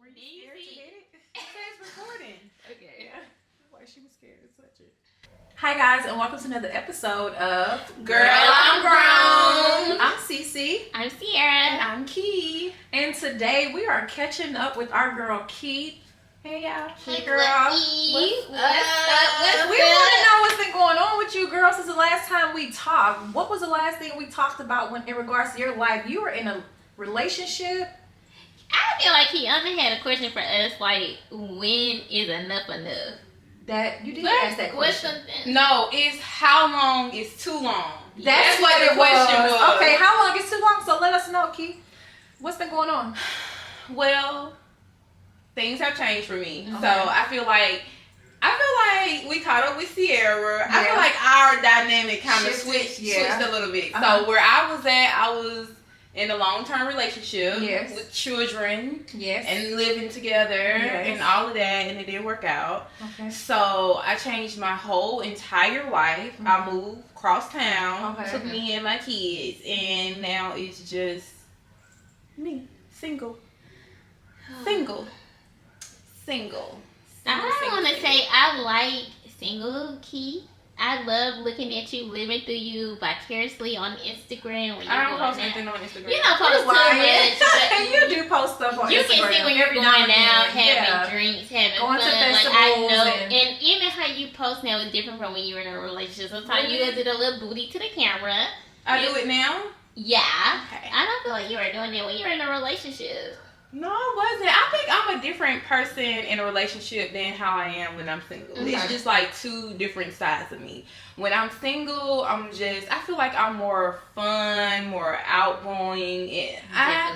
Were you scared to hit it? It says recording. Okay. Yeah. Why she was scared to touch it. Hi guys, and welcome to another episode of Girl, I'm Grown. I'm Cece. I'm Sierra. And I'm Key. And today we are catching up with our girl Key. Hey y'all. Hey girl. what's We want to know what's been going on with you, girl, since the last time we talked. What was the last thing we talked about when in regards to your life? You were in a relationship. I feel like he only had a question for us, like, when is enough enough? That you did ask that question. No, it's how long is too long. That's what the question was. Okay, how long is too long? So let us know, Key. What's been going on? Well, things have changed for me. Okay. So I feel like we caught up with Sierra. Yeah. I feel like our dynamic kind of switched a little bit. So where I was at, I was in a long-term relationship with children and living together and all of that, and it didn't work out. Okay. So I changed my whole entire life. I moved across town, took me and my kids, and now it's just me, single. I want to say I like single Key. I love looking at you, living through you vicariously on Instagram. When I don't post anything on Instagram. You don't post too much. You do post stuff on Instagram. You can see when you're going out, having drinks, having going fun. To festivals, like, I know. And even how you post now is different from when you were in a relationship. Sometimes you did a little booty to the camera. I do it now? Yeah. Okay. I don't feel like you were doing it when you were in a relationship. No, I wasn't. I think I'm a different person in a relationship than how I am when I'm single. Okay. It's just like two different sides of me. When I'm single, I feel like I'm more fun, more outgoing. And I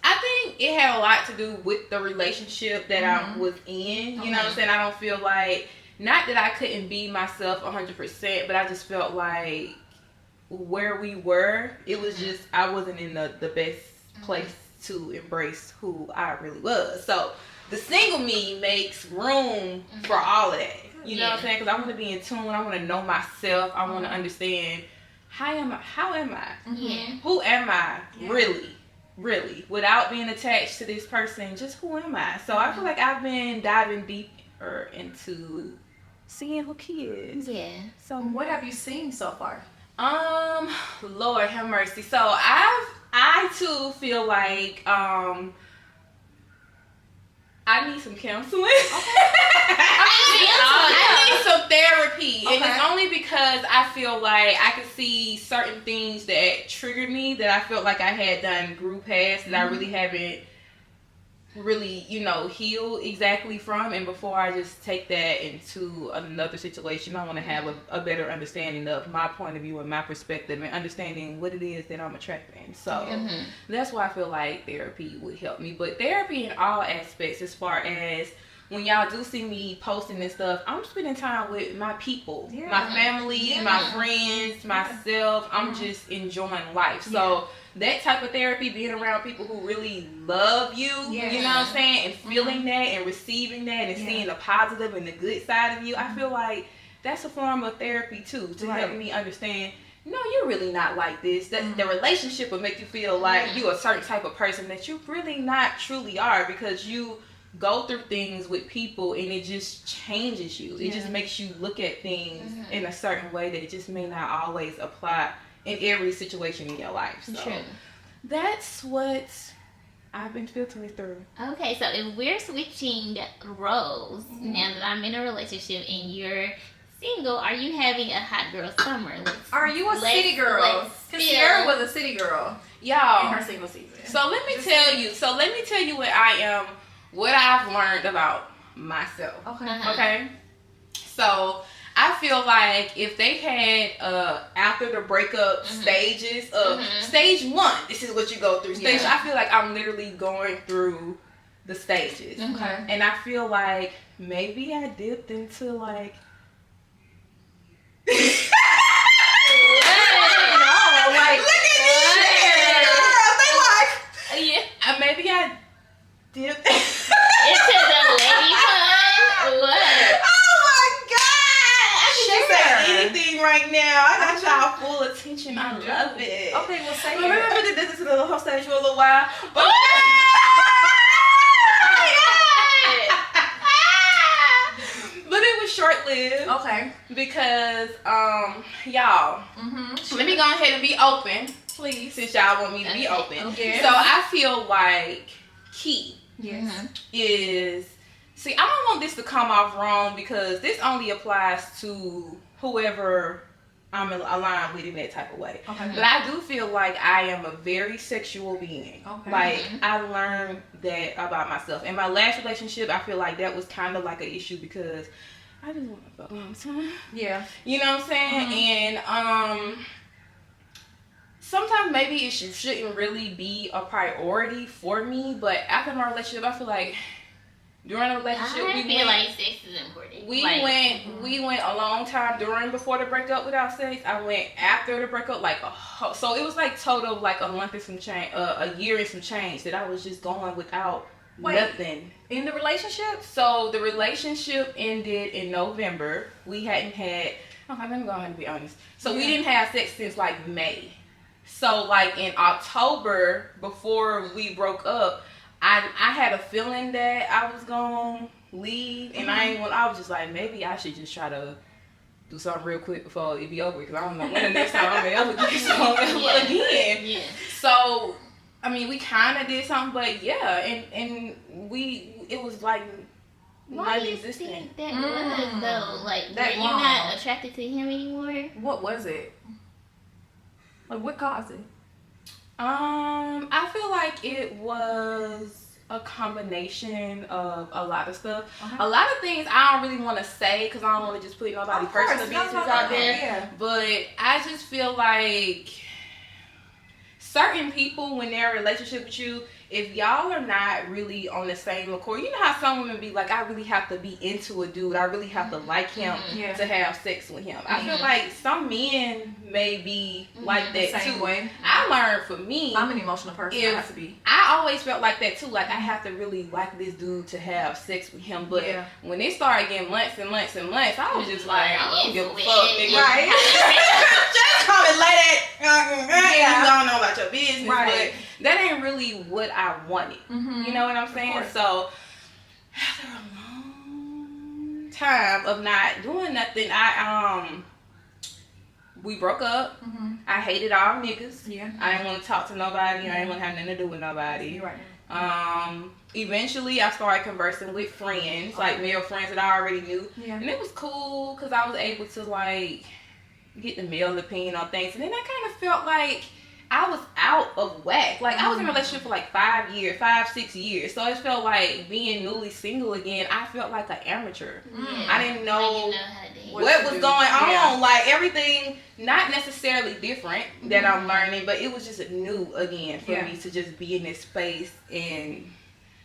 think it had a lot to do with the relationship that I was in. You know what I'm saying? I don't feel like, not that I couldn't be myself 100%, but I just felt like where we were, it was just, I wasn't in the best place to embrace who I really was. So the single me makes room for all of that. You know what I'm saying? Because I want to be in tune. I want to know myself. I want to understand how am I? Yeah. Who am I really? Without being attached to this person, just who am I? So I feel like I've been diving deeper into seeing who Key is. Yeah. So what have you seen so far? Lord have mercy. So I too feel like I need some counseling. I need some therapy. And it's only because I feel like I could see certain things that triggered me that I felt like I had done grew past that I really haven't healed exactly from. And before I just take that into another situation, I want to have a better understanding of my point of view and my perspective and understanding what it is that I'm attracting. So that's why I feel like therapy would help me. But therapy in all aspects, as far as when y'all do see me posting and stuff, I'm spending time with my people, my family, my friends, myself. I'm just enjoying life. So that type of therapy, being around people who really love you, you know what I'm saying, and feeling that and receiving that and seeing the positive and the good side of you, I feel like that's a form of therapy too, to help me understand, no, you're really not like this. That the relationship will make you feel like you're a certain type of person that you really not truly are, because you go through things with people and it just changes you. It just makes you look at things in a certain way that it just may not always apply in every situation in your life. So that's what I've been filtering through. Okay, so if we're switching roles now that I'm in a relationship and you're single, are you having a hot girl summer? Are you a city girl? Because Sierra was a city girl, y'all, in her single season. So let me tell you what I am, what I've learned about myself. Okay. So I feel like if they had after the breakup stages of stage 1, this is what you go through. I feel like I'm literally going through the stages. And I feel like maybe I dipped into like look at this shit, girl. Maybe I dipped into the lady pun. What? Anything right now. I got y'all full attention. I love it. Okay, well say it. Remember that this is a whole stage for a little while. But Because y'all, let me go ahead and be open, please, since y'all want me to be open. Okay. So I feel like key Yes. is, see, I don't want this to come off wrong because this only applies to whoever I'm aligned with in that type of way. Okay. But I do feel like I am a very sexual being. Okay. Like, I learned that about myself. In my last relationship, I feel like that was kind of like an issue because I just want to fuck all the time. Yeah. You know what I'm saying? And sometimes maybe it shouldn't really be a priority for me. But after my relationship, I feel like during the relationship, I feel like sex is important. We went a long time before the breakup without sex. I went after the breakup, so it was like total like a month and some change, a year and some change that I was just going without nothing. In the relationship? So the relationship ended in November. We hadn't had. Okay, let me go ahead and be honest. So we didn't have sex since like May. So like in October, before we broke up, I had a feeling that I was gonna leave, and I was just like, maybe I should just try to do something real quick before it be over, because I don't know when the next time I'm ever get something again. Yeah. So, I mean, we kind of did something, but yeah, and it was like Why do you non-existent. think that was though? Like, That were you long. not attracted to him anymore? What was it? Like, what caused it? I feel like it was a combination of a lot of stuff. Okay. A lot of things I don't really want to say because I don't want to just put nobody's personal business out there. Yeah. But I just feel like certain people, when they're in a relationship with you, if y'all are not really on the same accord, you know how some women be like, I really have to be into a dude, I really have to like him to have sex with him. I feel like some men may be like that Same too. way. I learned for me, I'm an emotional person. I have to be. I always felt like that too. Like I have to really like this dude to have sex with him. But when it started getting months and months and months, I was just like, I don't give a fuck, nigga. Right. Just come and lay that. You don't know about your business, Right. but that ain't really what I wanted. You know what I'm saying? So after a long time of not doing nothing, we broke up. I hated all niggas. Yeah. I didn't want to talk to nobody. I didn't want to have nothing to do with nobody. You're right. Eventually, I started conversing with friends, like male friends that I already knew. Yeah. And it was cool because I was able to, like, get the male opinion on things. And then I kind of felt like I was out of whack. Like, I was in a relationship for like 6 years. So it felt like being newly single again, I felt like an amateur. I didn't know what was going on. Yeah. Like, everything, not necessarily different that I'm learning, but it was just new again for me to just be in this space. And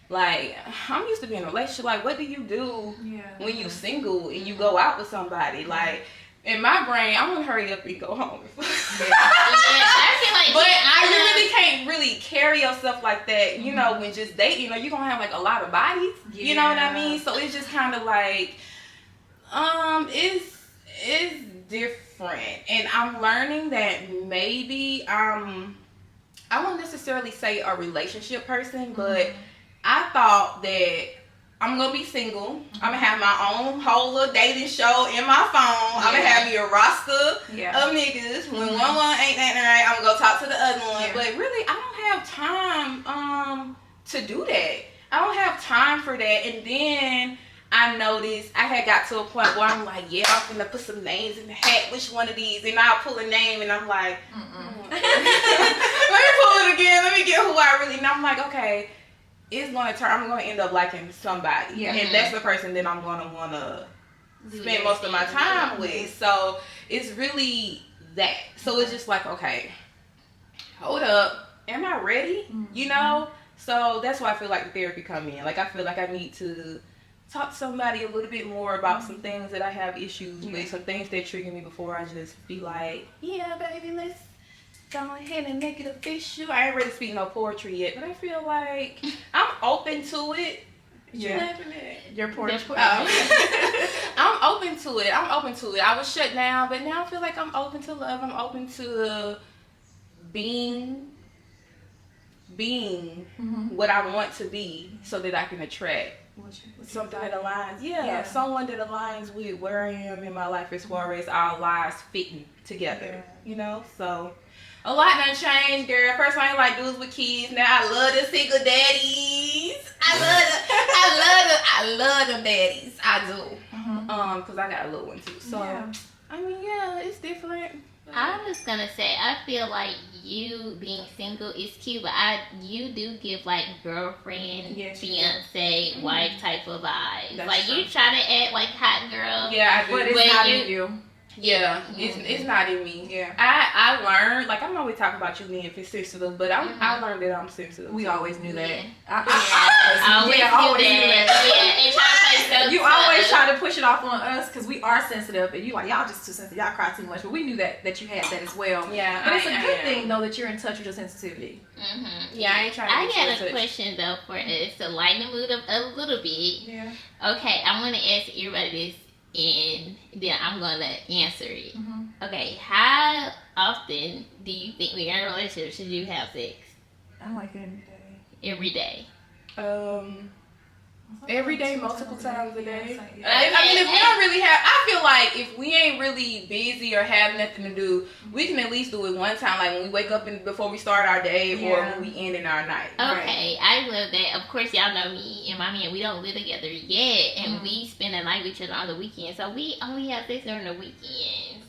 like, I'm used to being in a relationship. Like, what do you do when you single and you go out with somebody? Like, in my brain, I want to hurry up and go home. I feel like, but you really can't really carry yourself like that, you know, when just dating, or you're going to have like a lot of bodies, you know what I mean? So it's just kind of like, it's different. And I'm learning that maybe, I won't necessarily say a relationship person, but I thought that I'm going to be single. I'm going to have my own whole little dating show in my phone. I'm going to have me a roster of niggas. When one ain't acting right, I'm going to go talk to the other one. But really, I don't have time to do that. I don't have time for that. And then I noticed I had got to a point where I'm like, yeah, I'm going to put some names in the hat. Which one of these? And I'll pull a name and I'm like, let me pull it again. Let me get who I really know. I'm like, okay. It's going to turn, I'm going to end up liking somebody. And that's the person that I'm going to want to spend most of my time with. So it's really that. So it's just like, okay, hold up. Am I ready? You know? So that's why I feel like the therapy come in. Like, I feel like I need to talk to somebody a little bit more about some things that I have issues with, some things that trigger me before I just be like, yeah, baby, let's go ahead and make it official. I ain't ready to speak no poetry yet, but I feel like I'm open to it. You laughing at? Your poetry. I'm open to it. I was shut down, but now I feel like I'm open to love. I'm open to being what I want to be so that I can attract Something that aligns, someone that aligns with where I am in my life as far as our lives fitting together, you know. So a lot done changed, girl. First I ain't like dudes with kids. Now I love the single daddies. I love them daddies. I do. Cause I got a little one too. So I mean, it's different. I'm just gonna say, I feel like you being single is cute, but you do give like girlfriend, fiance, wife type of vibes. That's like true. you try to act like hot girl. Yeah, I do. But it's not in you. Yeah, it's not in me. Yeah, I learned, like, I'm always talking about you being sensitive, but I learned that I'm sensitive. We always knew that. Yeah. I always knew that. Yeah, and try to play so You always try to push it off on us because we are sensitive, and you like, y'all just too sensitive, y'all cry too much. But we knew that you had that as well. Yeah, but it's a good thing though that you're in touch with your sensitivity. Yeah, I ain't trying to got a question though for us to lighten the mood up a little bit. Yeah. Okay, I want to ask everybody this, and then I'm gonna answer it. Okay, how often do you think when you're in a relationship should you have sex? I like it every day. Every day. Every day, multiple times a day. Okay. I mean, if we don't really have, I feel like if we ain't really busy or have nothing to do, we can at least do it one time, like when we wake up and before we start our day or when we end in our night. Okay, I love that. Of course, y'all know me and my man, we don't live together yet, and we spend the night with each other on the weekends, so we only have sex during the weekends.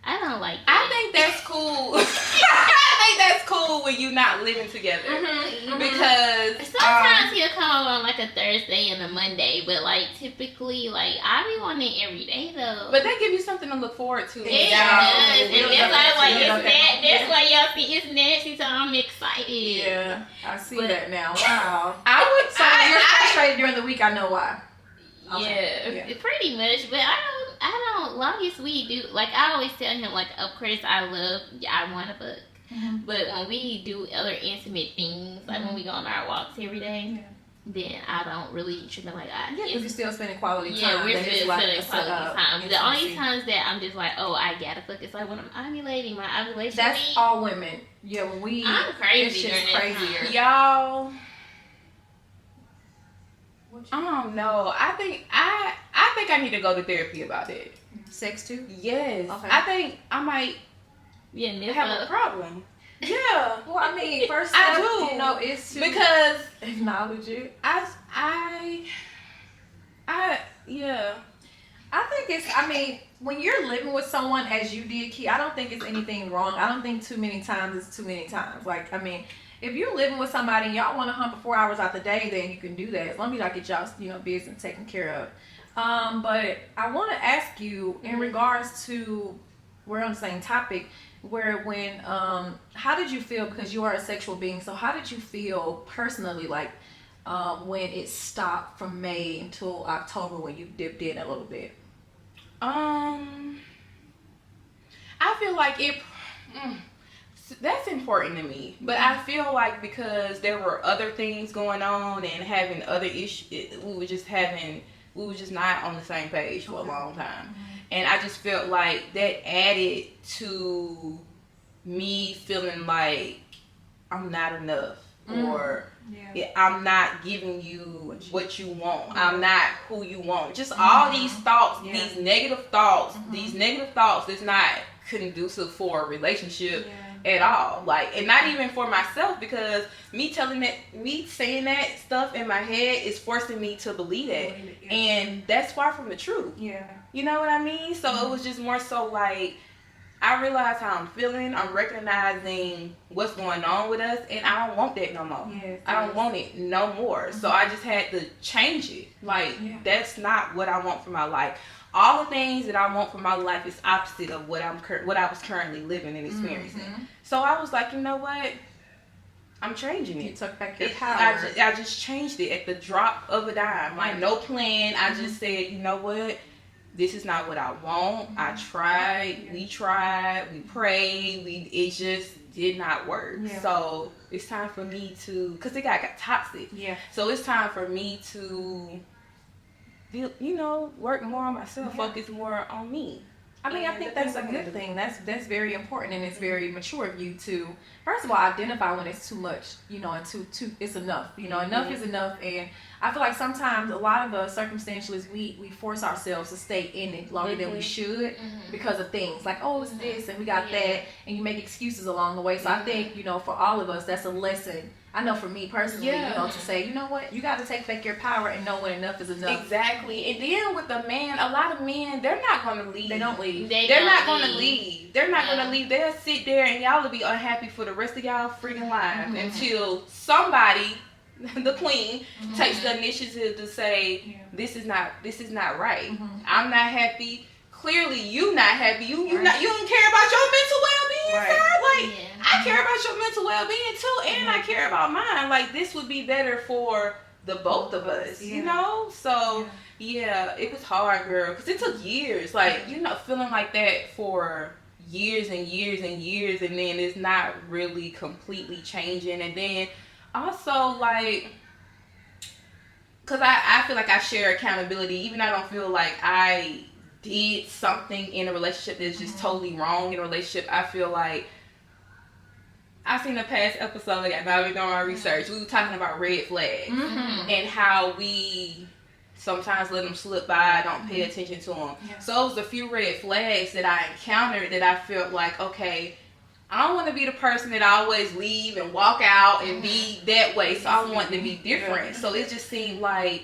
I don't like that. I think that's cool. I think that's cool when you not living together. Because sometimes he'll come on like a Thursday and a Monday, but like typically, like I be wanting it every day though. But that gives you something to look forward to. It does, and that's why y'all see it's nasty, so I'm excited. Yeah, I see that now. Wow. So you're frustrated during the week. I know why. Okay. Yeah, pretty much. But I don't. Longest we do, like I always tell him, like of course I want to fuck, but when we do other intimate things, like when we go on our walks every day, then I don't really treat him like that. Yeah, because you're still spending quality time. Yeah, we're still spending quality time. The only intimacy. times that I'm just like, oh, I gotta fuck, it's like when I'm ovulating, my ovulation. That's week. all women. Yeah, when we. I'm crazy. It's just crazier. Y'all. I don't know. I think I need to go to therapy about it. Sex too? Yes. Okay. I think I might have a problem. Yeah. Well, I mean, first I step, do. you know, is to because acknowledge it. Yeah. I think it's, I mean, when you're living with someone as you did, Key, I don't think it's anything wrong. I don't think too many times is too many times. Like, I mean, if you're living with somebody and y'all want to hump for 4 hours out the day, then you can do that. As long as y'all get y'all, business taken care of. But I want to ask you in regards to, we're on the same topic, how did you feel, because you are a sexual being, so how did you feel personally, like, when it stopped from May until October when you dipped in a little bit? I feel like that's important to me, but I feel like because there were other things going on and having other issues, we were just not on the same page for a long time. And I just felt like that added to me feeling like I'm not enough, or I'm not giving you what you want. I'm not who you want. Just all these thoughts, these negative thoughts, that's not conducive for a relationship at all. Like, and not even for myself, because me saying that stuff in my head is forcing me to believe it, and that's far from the truth. You know what I mean? So it was just more so like, I realize how I'm feeling. I'm recognizing what's going on with us, and I don't want that no more. I don't want it no more. So I just had to change it. Like, that's not what I want for my life. All the things that I want for my life is opposite of what I was currently living and experiencing. So I was like, you know what? I'm changing it. You took back your power. I just changed it at the drop of a dime. Like, no plan. I just said, you know what? This is not what I want. I tried. We tried. We prayed. It just did not work. So it's time for me to, because it got toxic. So it's time for me to, work more on myself, focus more on me. I mean, I think that's a good thing. That's very important, and it's very mature of you to, first of all, identify when it's too much, you know, and too it's enough. You know, enough is enough. And I feel like sometimes a lot of the circumstantials we force ourselves to stay in it longer than we should because of things like, oh, it's this and we got that, and you make excuses along the way. So I think, you know, for all of us, that's a lesson. I know for me personally, you know, to say, you know what, you got to take back your power and know when enough is enough. Exactly. And then with the man, a lot of men, they're not going to leave. They don't leave. They're not going to leave. They're not going to leave. They'll sit there and y'all will be unhappy for the rest of y'all freaking lives until somebody, the queen, takes the initiative to say, this is not right. I'm not happy. Clearly, you not happy. You don't care about your mental well-being, sir. Like, I care about your mental well-being too, and I care about mine. Like, this would be better for the both of us, you know? So, it was hard, girl, because it took years. Like, you know, feeling like that for years and years and years, and then it's not really completely changing. And then also, like, because I feel like I share accountability, even I don't feel like I did something in a relationship that's just totally wrong in a relationship. I feel like I seen a past episode, and I've been doing my research. We were talking about red flags and how we sometimes let them slip by, don't pay attention to them. So it was a few red flags that I encountered that I felt like, okay, I don't want to be the person that always leave and walk out and be that way. So I want to be different. So it just seemed like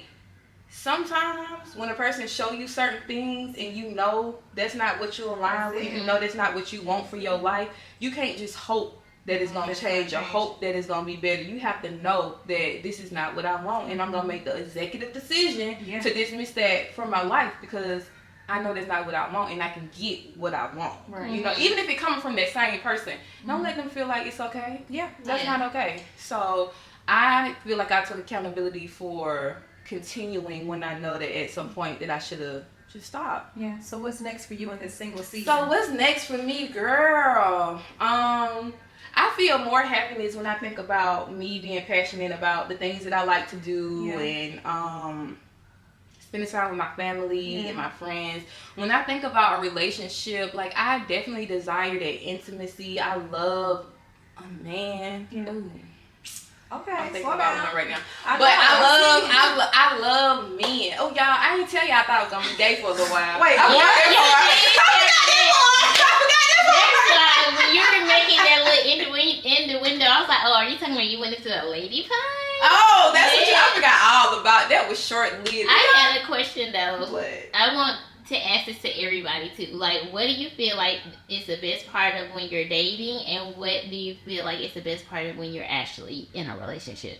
sometimes when a person show you certain things and you know that's not what you align with, you know that's not what you want for your life, you can't just hope that it's going to change or hope that it's going to be better. You have to know that this is not what I want, and I'm going to make the executive decision to dismiss that from my life because I know that's not what I want, and I can get what I want. You know, even if it comes from that same person, don't let them feel like it's okay. That's not okay. So I feel like I took accountability for continuing when I know that at some point that I should have just stopped. So what's next for you in this single season? So what's next for me, girl? I feel more happiness when I think about me being passionate about the things that I like to do and spending time with my family and my friends. When I think about a relationship, like, I definitely desire that intimacy. I love a man. Okay, I'm thinking about one right now. But I love men. Oh, y'all, I didn't tell y'all I thought I was gonna be gay for a little while. Wait, I forgot when you were making that little innuendo, I was like, oh, are you talking about you went into a lady pie? Oh, that's what I forgot all about. That was short-lived. I had a question though. What? I want to ask this to everybody too. Like, what do you feel like is the best part of when you're dating, and what do you feel like is the best part of when you're actually in a relationship?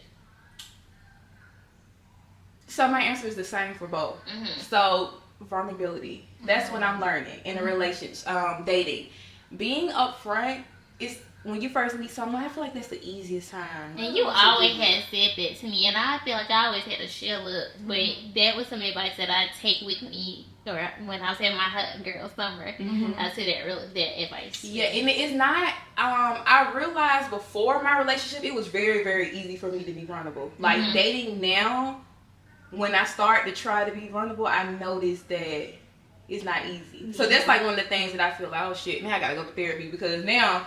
So my answer is the same for both. So vulnerability. That's what I'm learning in a relationship, dating. Being upfront is when you first meet someone. I feel like that's the easiest time. And you always had said that to me, and I feel like I always had to shell up. But that was some advice that I take with me, or when I was having my hot girl summer. I said that advice. Yeah, and it's not. I realized before my relationship, it was very, very easy for me to be vulnerable. Like dating now, when I start to try to be vulnerable, I noticed that it's not easy. So that's like one of the things that I feel like, oh shit, man, I gotta go to therapy because now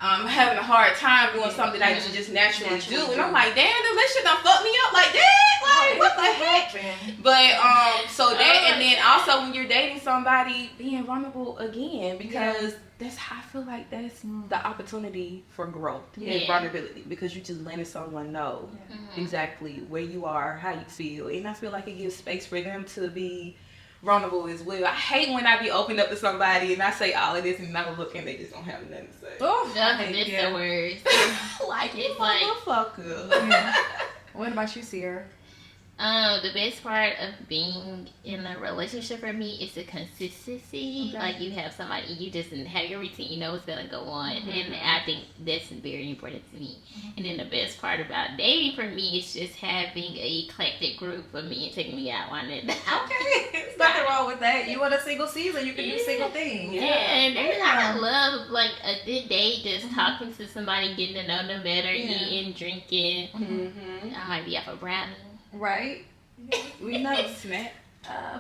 I'm having a hard time doing something I used to just naturally do. And I'm like, damn, this shit done fucked me up like that. Like, what the heck? But, so that, and then also when you're dating somebody, being vulnerable again, because that's how I feel like that's the opportunity for growth and vulnerability, because you just letting someone know exactly where you are, how you feel. And I feel like it gives space for them to be vulnerable as well. I hate when I be opened up to somebody and I say all of this and I look and they just don't have nothing to say. Oh, that's the worst. Like, it's like, motherfucker. What about you, Sierra? The best part of being in a relationship for me is the consistency. Like, you have somebody, you just have your routine, you know what's gonna go on, and I think that's very important to me. And then the best part about dating for me is just having a eclectic group of me and taking me out on it. Okay, there's nothing wrong with that. You want a single season, you can do single things. And I love like a good date, just talking to somebody, getting to know them better, eating, drinking. I might be off a brownie. Right? We know. Snack.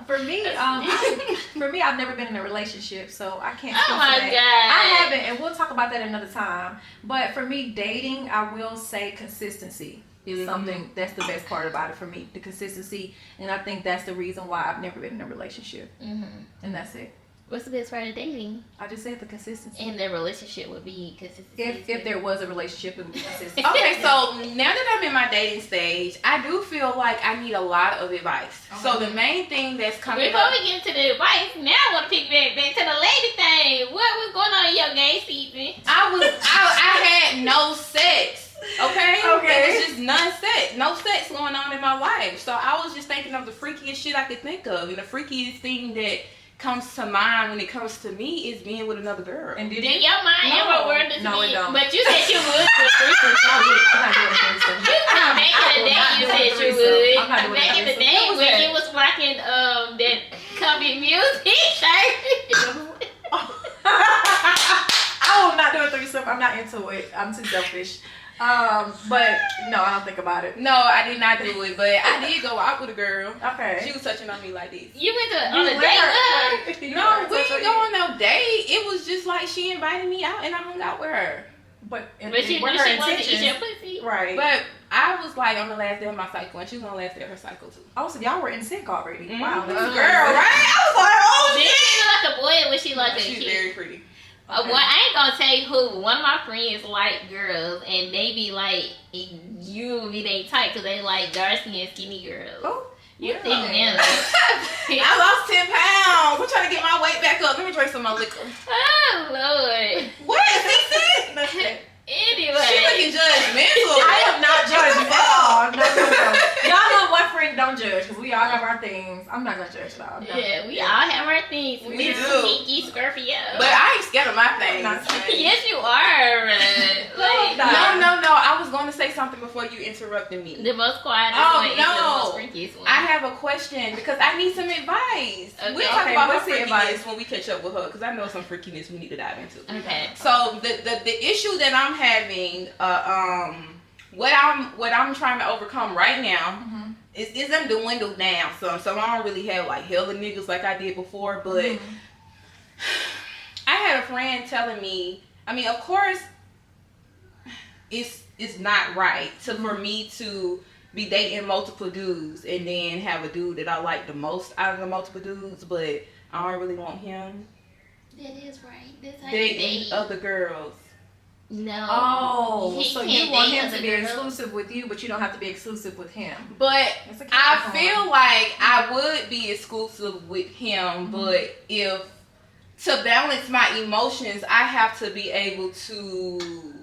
For me, I've never been in a relationship, so I can't. Oh my God, I haven't, and we'll talk about that another time. But for me, dating, I will say consistency is something that's the best part about it for me. The consistency, and I think that's the reason why I've never been in a relationship. And that's it. What's the best part of dating? I just said the consistency. And the relationship would be consistency. If there was a relationship, it would be consistent. Okay, so now that I'm in my dating stage, I do feel like I need a lot of advice. So the main thing that's coming Before we get into the advice, now I want to pick back to the lady thing. What was going on in your gay season? I had no sex. Okay? Okay. It was just no sex going on in my life. So I was just thinking of the freakiest shit I could think of. And the freakiest thing that comes to mind when it comes to me is being with another girl. And did your mind ever word this? No, it don't. But you said you would with threesome. I'm not doing threesome. Back in the day, you said you would. I'm not doing Back in the day when you was rocking that comedy music shirt. I will not do a threesome. I'm not into it. I'm too selfish. But no, I don't think about it. No, I did not do it, but I did go out with a girl. Okay. She was touching on me like this. You went on a date with her? No, we didn't go on no date. It was just like she invited me out and I hung out with her. But she wanted to eat your pussy? Right. But I was like on the last day of my cycle and she was on the last day of her cycle too. Oh, so y'all were in sync already. Mm-hmm. Wow. Girl, right? I was like, oh Did shit. she look like a boy or was she like a She's kid? very pretty. Okay. Well, I ain't gonna tell you who. One of my friends like girls, and they be like, you be they tight because they like dark skin skinny girls. Oh, you yeah. think man? I lost 10 pounds. I'm trying to get my weight back up. Let me drink some more liquor. Oh Lord. What? Listen. Anyway, She looking judgmental. I am not judging at all. No. Y'all know what friend don't judge because we all have our things. I'm not gonna judge at all. No. Yeah, we all have our things. We We're do. sneaky, Scorpio. But I ain't scared of my things. Yes, you are. No. I was going to say something before you interrupted me. The most quiet Oh, one no. is the most freakiest one. I have a question because I need some advice. Okay. We'll talk about what's her the freakiness advice? when we catch up with her because I know some freakiness we need to dive into. Okay. So the issue that I'm having, what I'm trying to overcome right now is I'm dwindled down. So I don't really have like hella niggas like I did before, but I had a friend telling me, I mean, of course, it's not right for me to be dating multiple dudes and then have a dude that I like the most out of the multiple dudes, but I don't really want him. That is right. That's how Dating you date. other girls. No. Oh, He so can't you want date him other to be girls. exclusive with you, but you don't have to be exclusive with him. But That's a I Capricorn. feel like I would be exclusive with him, but if to balance my emotions, I have to be able to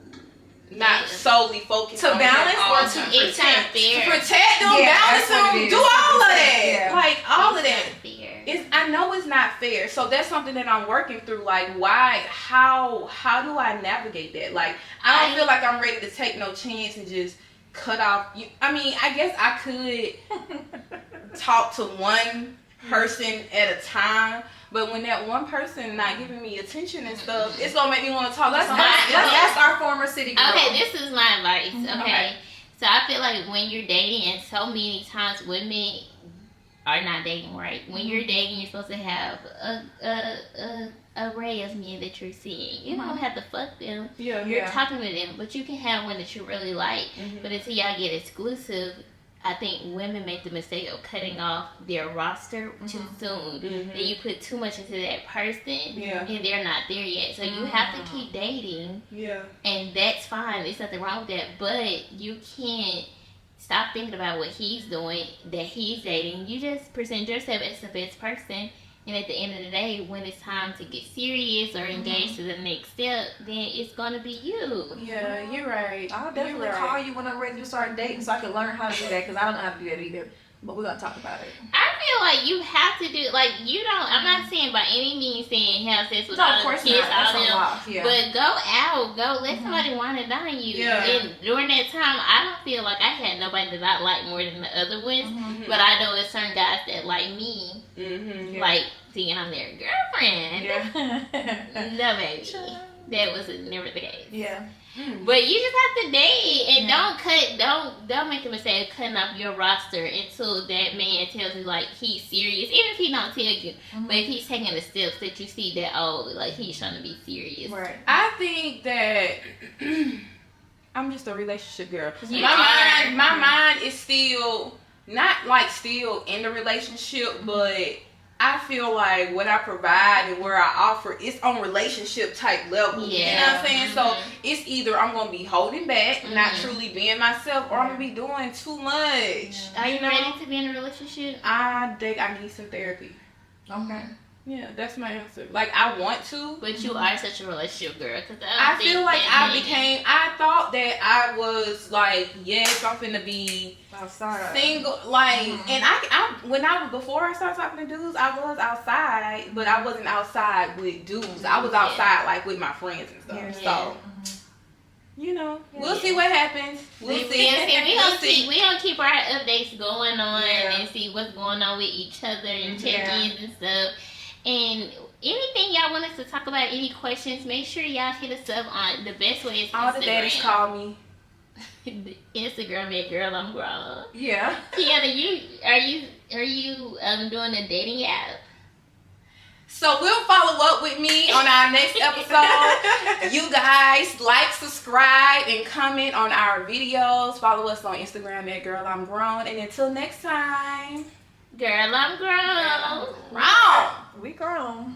not solely focus To on balance him all or the to time. It's not To fair. protect them, Yeah, balance that's what them, it is. do all of that. Yeah. Like all of It's that. not fair. I know it's not fair, so that's something that I'm working through. Like, why? How do I navigate that? Like, I don't feel like I'm ready to take no chance and just cut off. I mean, I guess I could talk to one person at a time, but when that one person not giving me attention and stuff, it's gonna make me want to talk to Let's somebody else. ask our former city girl. Okay, this is my advice. Okay. Okay. So I feel like when you're dating, and so many times women are not dating right. When you're dating, you're supposed to have a array of men that you're seeing. You don't have to fuck them. Yeah, You're talking to them, but you can have one that you really like. But until y'all get exclusive, I think women make the mistake of cutting off their roster too soon. Then you put too much into that person, and they're not there yet. So you have to keep dating, and that's fine. There's nothing wrong with that. But you can't stop thinking about what he's doing, that he's dating. You just present yourself as the best person. And at the end of the day, when it's time to get serious or engage to the next step, then it's going to be you. Yeah, you're right. I'll definitely call you when I'm ready to start dating so I can learn how to do that because I don't know how to do that either. But we're going to talk about it. I feel like you have to do, like, you don't, I'm not saying by any means saying have sex with No, all of the course kids, not. That's all a them. lot. Yeah. But go out, go let somebody want to dine you. Yeah. And during that time, I don't feel like I had nobody that I like more than the other ones. But I know there's certain guys that like me, like thinking I'm their girlfriend. Yeah. No, baby. That was never the case. Yeah. But you just have to date and don't make the mistake of cutting off your roster until that man tells you like he's serious. Even if he don't tell you, but if he's taking the steps that you see that like he's trying to be serious. Right. I think that I'm just a relationship girl. My mind is still not like still in the relationship, but I feel like what I provide and where I offer is on relationship type level. Yeah. You know what I'm saying? So it's either I'm gonna be holding back, not truly being myself, or I'm gonna be doing too much. Are you ready to be in a relationship? I need some therapy. Okay. Yeah, that's my answer. Like, I want to. But you are such a relationship girl. Cause I feel like I thought that I was like, yes, I'm finna be outside. Single. Like, and before I started talking to dudes, I was outside, but I wasn't outside with dudes. I was outside, like, with my friends and stuff. So, you know, we'll see what happens. We'll see. We gonna keep our updates going on and see what's going on with each other and check-ins and stuff. And anything y'all want us to talk about, any questions, make sure y'all hit us up on the best way is all Instagram. the daddies call me. Instagram at Girl I'm Grown. Yeah. Kiana, are you doing a dating app? So we'll follow up with me on our next episode. You guys like, subscribe, and comment on our videos. Follow us on Instagram at Girl I'm Grown. And until next time, Girl I'm Grown. grown. We grown.